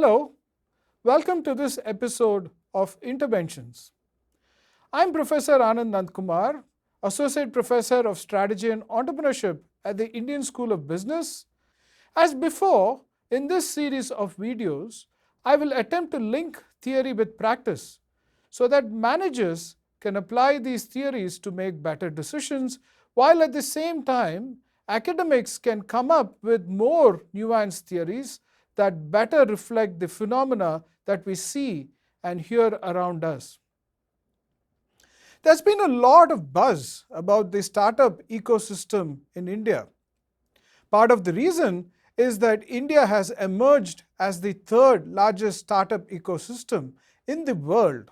Hello, welcome to this episode of Interventions. I'm Professor Anand Nandkumar, Associate Professor of Strategy and Entrepreneurship at the Indian School of Business. As before, in this series of videos, I will attempt to link theory with practice so that managers can apply these theories to make better decisions, while at the same time, academics can come up with more nuanced theories that better reflect the phenomena that we see and hear around us. There's been a lot of buzz about the startup ecosystem in India. Part of the reason is that India has emerged as the third largest startup ecosystem in the world.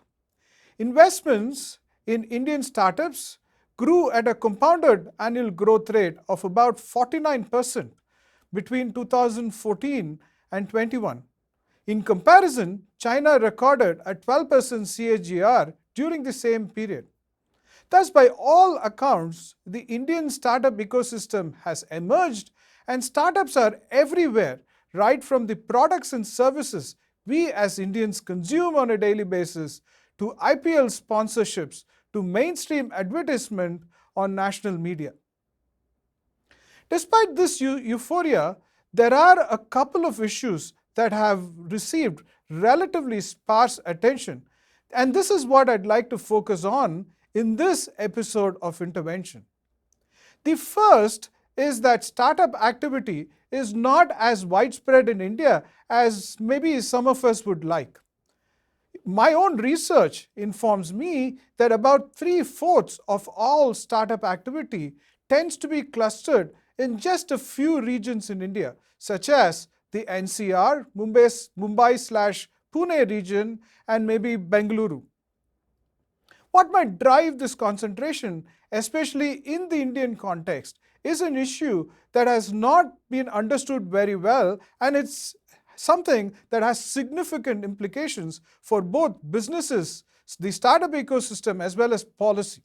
Investments in Indian startups grew at a compounded annual growth rate of about 49% between 2014 and 21. In comparison, China recorded a 12% CAGR during the same period. Thus, by all accounts, the Indian startup ecosystem has emerged, and startups are everywhere, right from the products and services we as Indians consume on a daily basis, to IPL sponsorships, to mainstream advertisement on national media. Despite this euphoria, there are a couple of issues that have received relatively sparse attention, and this is what I'd like to focus on in this episode of Intervention. The first is that startup activity is not as widespread in India as maybe some of us would like. My own research informs me that about 3/4 of all startup activity tends to be clustered in just a few regions in India, such as the NCR, Mumbai/Pune region, and maybe Bengaluru. What might drive this concentration, especially in the Indian context, is an issue that has not been understood very well, and it's something that has significant implications for both businesses, the startup ecosystem, as well as policy.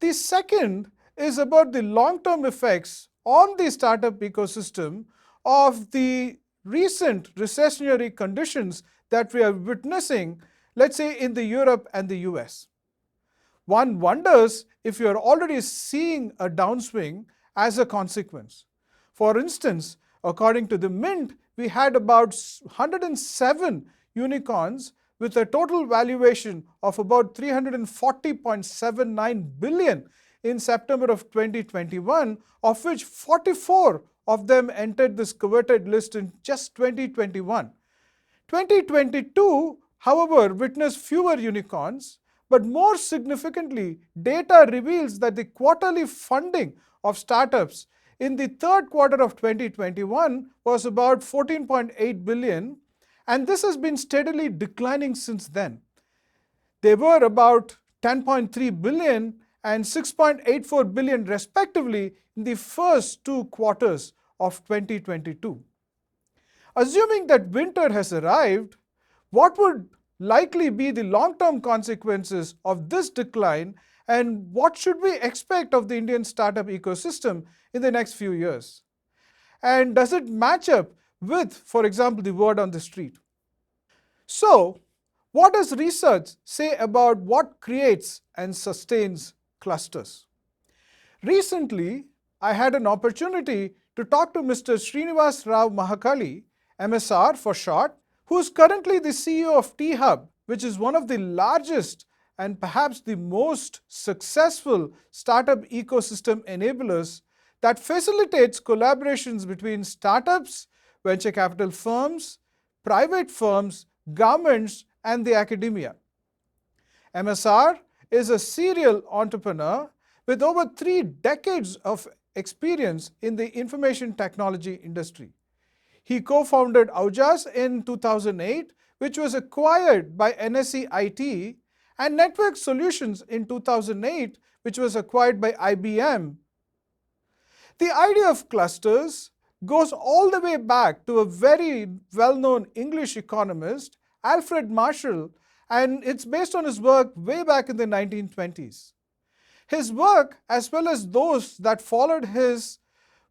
The second is about the long-term effects on the startup ecosystem of the recent recessionary conditions that we are witnessing, let's say in the Europe and the US. One wonders if you're already seeing a downswing as a consequence. For instance, according to the Mint, we had about 107 unicorns with a total valuation of about 340.79 billion in September of 2021, of which 44 of them entered this coveted list in just 2021. 2022, however, witnessed fewer unicorns, but more significantly, data reveals that the quarterly funding of startups in the third quarter of 2021 was about 14.8 billion, and this has been steadily declining since then. They were about 10.3 billion and 6.84 billion respectively in the first 2 quarters of 2022. Assuming that winter has arrived, what would likely be the long-term consequences of this decline, and what should we expect of the Indian startup ecosystem in the next few years? And does it match up with, for example, the word on the street? So, what does research say about what creates and sustains clusters? Recently, I had an opportunity to talk to Mr. Srinivas Rao Mahankali, MSR for short, who is currently the CEO of T-Hub, which is one of the largest and perhaps the most successful startup ecosystem enablers that facilitates collaborations between startups, venture capital firms, private firms, governments, and the academia. MSR is a serial entrepreneur with over 3 decades of experience in the information technology industry. He co-founded Aujas in 2008, which was acquired by NSE IT, and Network Solutions in 2008, which was acquired by IBM. The idea of clusters goes all the way back to a very well-known English economist, Alfred Marshall, and it's based on his work way back in the 1920s. His work, as well as those that followed his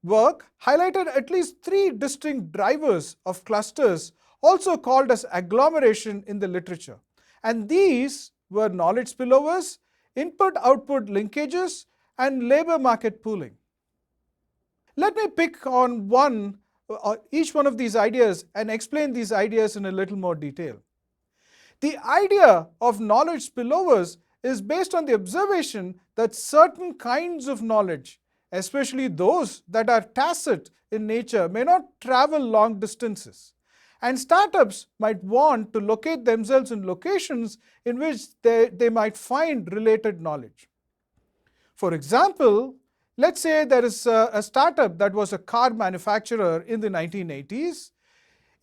work, highlighted at least 3 distinct drivers of clusters also called as agglomeration in the literature. And these were knowledge spillovers, input-output linkages, and labor market pooling. Let me pick on each one of these ideas and explain these ideas in a little more detail. The idea of knowledge spillovers is based on the observation that certain kinds of knowledge, especially those that are tacit in nature, may not travel long distances. And startups might want to locate themselves in locations in which they might find related knowledge. For example, let's say there is a startup that was a car manufacturer in the 1980s.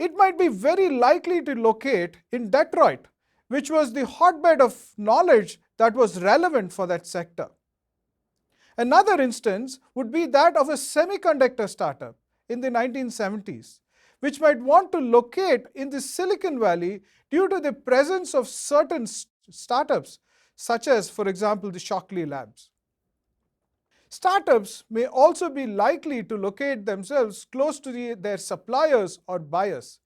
It might be very likely to locate in Detroit, which was the hotbed of knowledge that was relevant for that sector. Another instance would be that of a semiconductor startup in the 1970s, which might want to locate in the Silicon Valley due to the presence of certain startups, such as, for example, the Shockley Labs. Startups may also be likely to locate themselves close to their suppliers or buyers.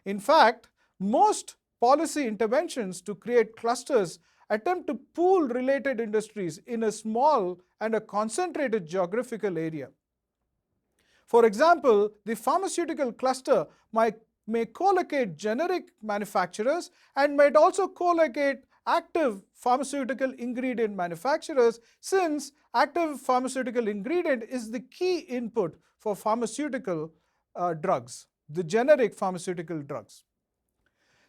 In fact, most policy interventions to create clusters attempt to pool related industries in a small and a concentrated geographical area. For example, the pharmaceutical cluster may co-locate generic manufacturers and might also co-locate active pharmaceutical ingredient manufacturers, since active pharmaceutical ingredient is the key input for pharmaceutical drugs, the generic pharmaceutical drugs.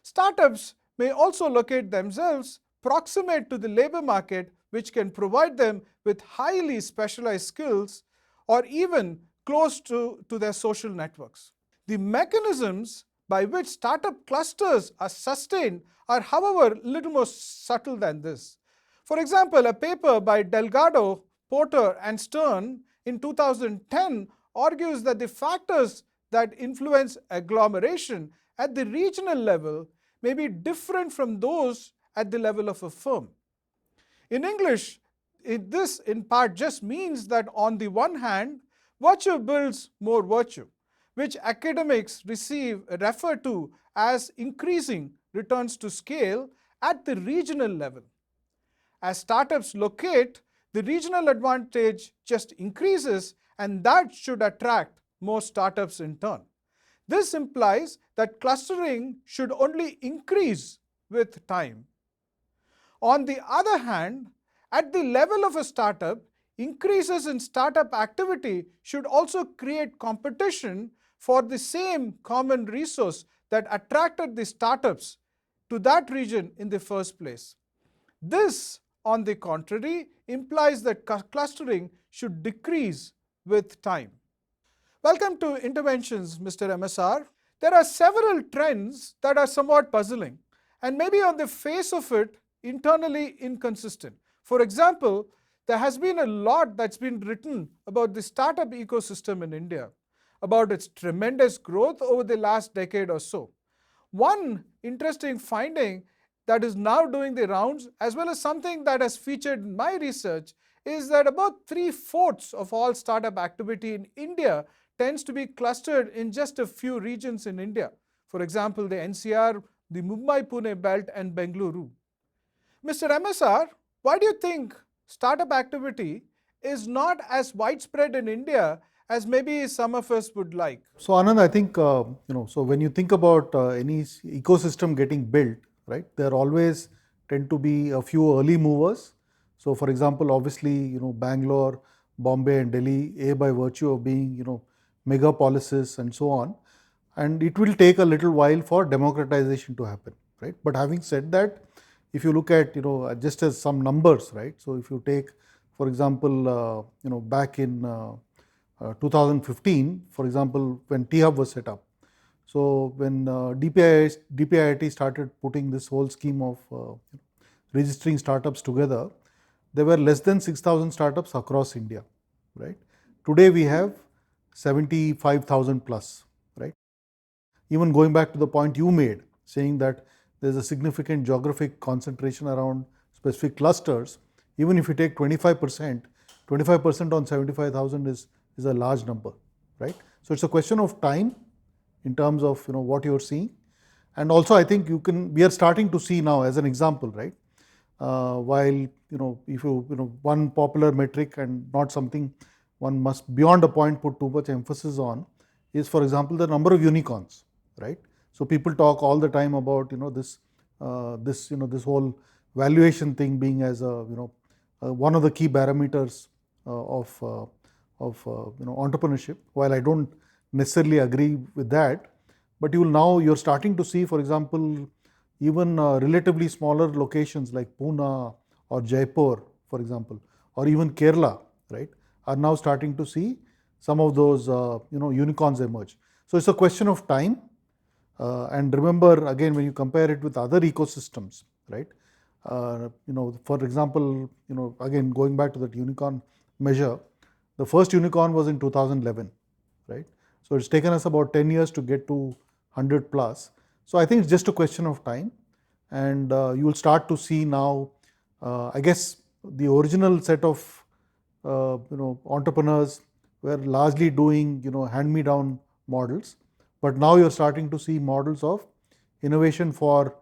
Startups may also locate themselves proximate to the labor market, which can provide them with highly specialized skills, or even close to their social networks. The mechanisms by which startup clusters are sustained are, however, a little more subtle than this. For example, a paper by Delgado, Porter, and Stern in 2010 argues that the factors that influence agglomeration at the regional level may be different from those at the level of a firm. In English, this in part just means that on the one hand, virtue builds more virtue, which academics refer to as increasing returns to scale at the regional level. As startups locate, the regional advantage just increases, and that should attract more startups in turn. This implies that clustering should only increase with time. On the other hand, at the level of a startup, increases in startup activity should also create competition for the same common resource that attracted the startups to that region in the first place. This, on the contrary, implies that clustering should decrease with time. Welcome to Interventions, Mr. MSR. There are several trends that are somewhat puzzling and maybe on the face of it internally inconsistent. For example, there has been a lot that's been written about the startup ecosystem in India, about its tremendous growth over the last decade or so. One interesting finding that is now doing the rounds, as well as something that has featured in my research, is that about 3/4 of all startup activity in India tends to be clustered in just a few regions in India. For example, the NCR, the Mumbai-Pune belt, and Bengaluru. Mr. MSR, why do you think startup activity is not as widespread in India as maybe some of us would like? So Anand, I think, so when you think about any ecosystem getting built, right, there always tend to be a few early movers. So for example, obviously, Bangalore, Bombay and Delhi, by virtue of being, megapolises and so on. And it will take a little while for democratization to happen, right? But having said that, if you look at, just as some numbers, right? So if you take, for example, back in 2015, for example, when T-Hub was set up. So when DPIIT started putting this whole scheme of registering startups together, there were less than 6,000 startups across India, right? Today we have 75,000 plus, right? Even going back to the point you made, saying that there's a significant geographic concentration around specific clusters, even if you take 25%, 25% on 75,000 is a large number, right? So it's a question of time in terms of what you're seeing. And also I think we are starting to see now as an example, right? While if one popular metric and not something one must beyond a point put too much emphasis on is, for example, the number of unicorns, right? So people talk all the time about this whole valuation thing being as a one of the key parameters of entrepreneurship. While I don't necessarily agree with that, but you're starting to see, for example, even relatively smaller locations like Pune or Jaipur, for example, or even Kerala, right, are now starting to see some of those unicorns emerge. So it's a question of time. And remember, again, when you compare it with other ecosystems, right? For example, again going back to that unicorn measure, the first unicorn was in 2011, right? So it's taken us about 10 years to get to 100 plus. So I think it's just a question of time, and you will start to see now. I guess the original set of entrepreneurs were largely doing hand-me-down models, but now you're starting to see models of innovation for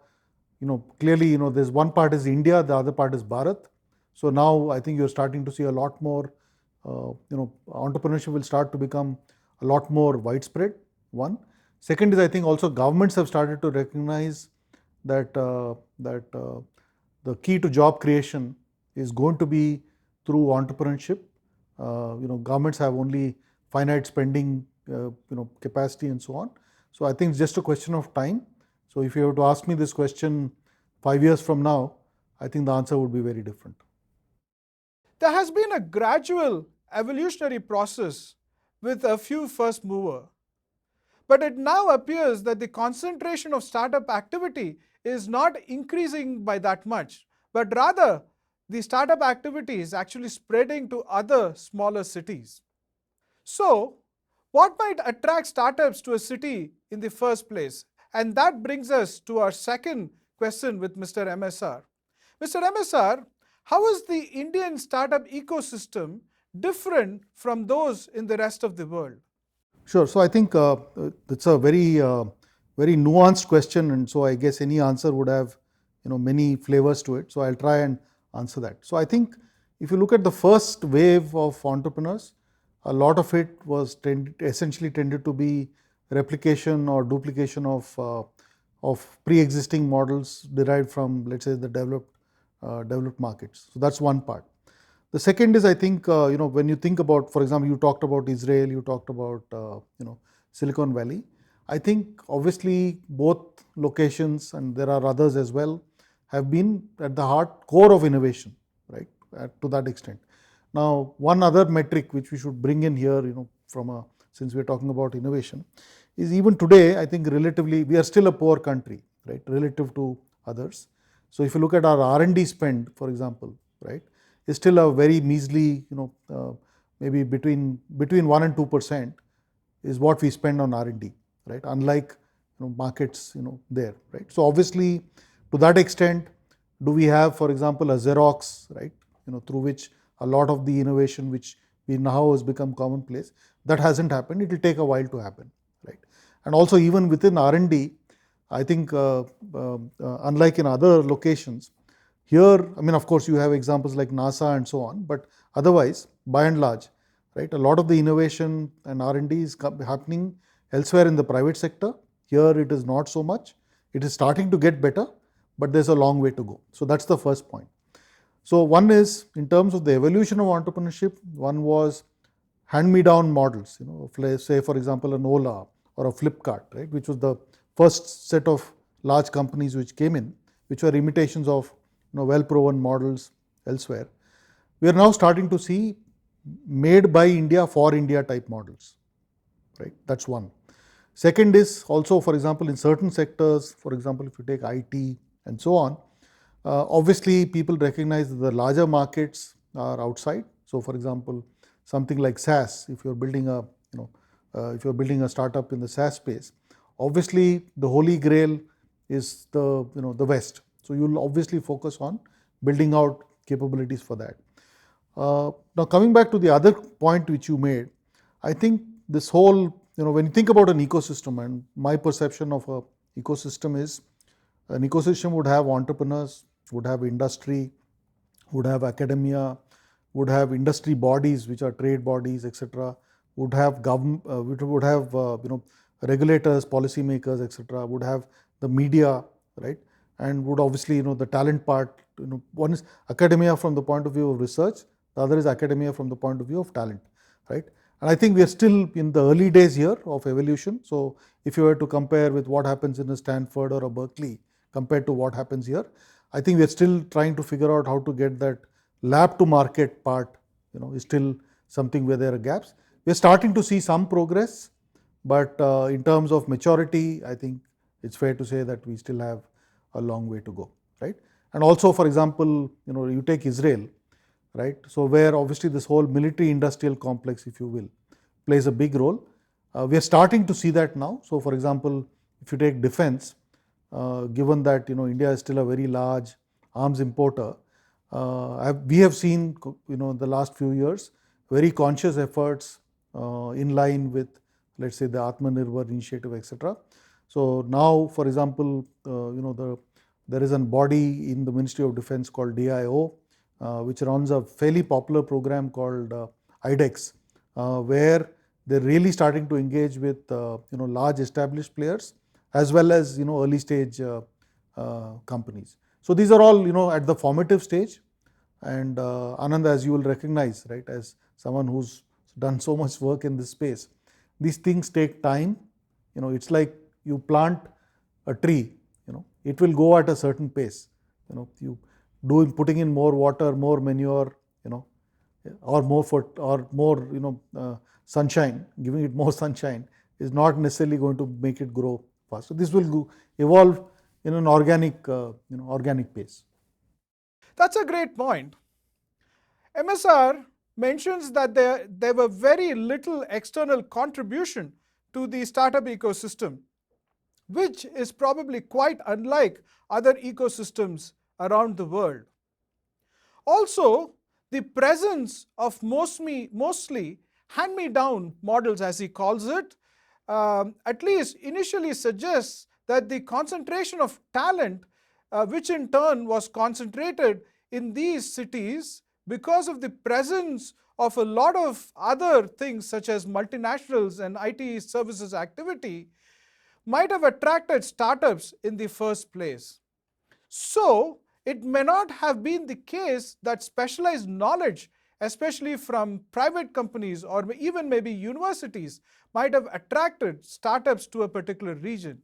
clearly there's one part is India, the other part is Bharat. So now I think you're starting to see a lot more entrepreneurship will start to become a lot more widespread. One. Second is, I think also governments have started to recognize that the key to job creation is going to be through entrepreneurship. Governments have only finite spending capacity and so on. So I think it's just a question of time. So if you have to ask me this question 5 years from now, I think the answer would be very different. There has been a gradual evolutionary process with a few first mover. But it now appears that the concentration of startup activity is not increasing by that much, but rather the startup activity is actually spreading to other smaller cities. So, what might attract startups to a city in the first place? And that brings us to our second question with Mr. MSR. Mr. MSR, how is the Indian startup ecosystem different from those in the rest of the world? Sure. So I think it's a very nuanced question, and so I guess any answer would have many flavors to it. So I'll try and answer that. So I think if you look at the first wave of entrepreneurs, a lot of it was essentially tended to be replication or duplication of pre-existing models derived from, let's say, the developed markets. So that's one part. The second is, I think, when you think about, for example, you talked about Israel, you talked about, Silicon Valley. I think obviously both locations, and there are others as well, have been at the core of innovation, right, to that extent. Now, one other metric which we should bring in here, since we're talking about innovation, is even today, I think relatively, we are still a poor country, right, relative to others. So if you look at our R&D spend, for example, right, is still a very measly, maybe between 1 and 2% is what we spend on R&D, right? Unlike markets, there, right? So obviously, to that extent, do we have, for example, a Xerox, right? Through which a lot of the innovation which we now has become commonplace, that hasn't happened. It will take a while to happen, right? And also even within R&D, I think unlike in other locations, here, I mean, of course, you have examples like NASA and so on, but otherwise, by and large, right, a lot of the innovation and R&D is happening elsewhere in the private sector. Here, it is not so much. It is starting to get better, but there's a long way to go. So that's the first point. So one is, in terms of the evolution of entrepreneurship, one was hand-me-down models, say, for example, an Ola or a Flipkart, right, which was the first set of large companies which came in, which were imitations of well-proven models elsewhere. We are now starting to see made by India for India type models, right? That's one. Second is also, for example, in certain sectors, for example, if you take IT and so on, obviously people recognize that the larger markets are outside. So, for example, something like SaaS, if you're building a startup in the SaaS space, obviously the holy grail is the West. So you'll obviously focus on building out capabilities for that. Now coming back to the other point which you made, I think this whole, when you think about an ecosystem, and my perception of an ecosystem is, an ecosystem would have entrepreneurs, would have industry, would have academia, would have industry bodies which are trade bodies, etc., would have government, would have regulators, policymakers, etc., would have the media, right, and would obviously the talent part. One is academia from the point of view of research, the other is academia from the point of view of talent, right. And I think we are still in the early days here of evolution. So if you were to compare with what happens in a Stanford or a Berkeley compared to what happens here, I think we are still trying to figure out how to get that lab to market part, is still something where there are gaps. We are starting to see some progress, but in terms of maturity, I think it's fair to say that we still have a long way to go, right? And also, for example, you take Israel, right? So where obviously this whole military industrial complex, if you will, plays a big role. We are starting to see that now. So for example, if you take defense, given that India is still a very large arms importer, we have seen the last few years very conscious efforts in line with, let's say, the Atmanirbhar initiative, etc. So now, for example, there is a body in the Ministry of Defense called DIO, which runs a fairly popular program called IDEX, where they're really starting to engage with large established players as well as early stage companies. So these are all at the formative stage. And Anand, as you will recognize, right, as someone who's done so much work in this space, these things take time. It's like you plant a tree. It will go at a certain pace. You putting in more water, more manure, or more sunshine, giving it more sunshine is not necessarily going to make it grow fast. So this will evolve in an organic pace. That's a great point. MSR mentions that there were very little external contribution to the startup ecosystem, which is probably quite unlike other ecosystems around the world. Also, the presence of mostly hand-me-down models, as he calls it, at least initially suggests that the concentration of talent, which in turn was concentrated in these cities because of the presence of a lot of other things such as multinationals and IT services activity, might have attracted startups in the first place. So it may not have been the case that specialized knowledge, especially from private companies or even maybe universities, might have attracted startups to a particular region.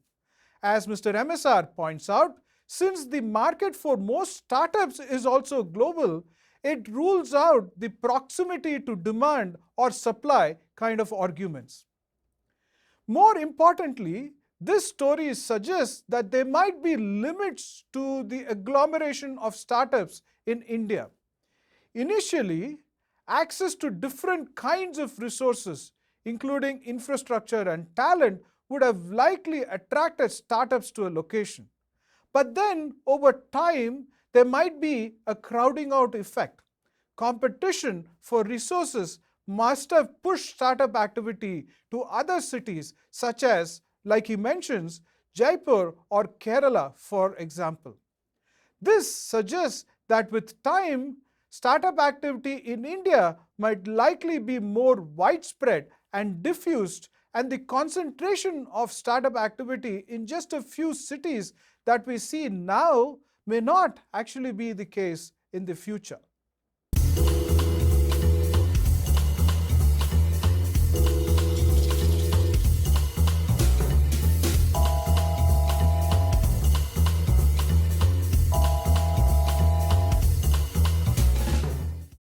As Mr. MSR points out, since the market for most startups is also global, it rules out the proximity to demand or supply kind of arguments. More importantly, this story suggests that there might be limits to the agglomeration of startups in India. Initially, access to different kinds of resources, including infrastructure and talent, would have likely attracted startups to a location. But then, over time, there might be a crowding out effect. Competition for resources must have pushed startup activity to other cities, such as, like he mentions, Jaipur or Kerala, for example. This suggests that with time, startup activity in India might likely be more widespread and diffused, and the concentration of startup activity in just a few cities that we see now may not actually be the case in the future.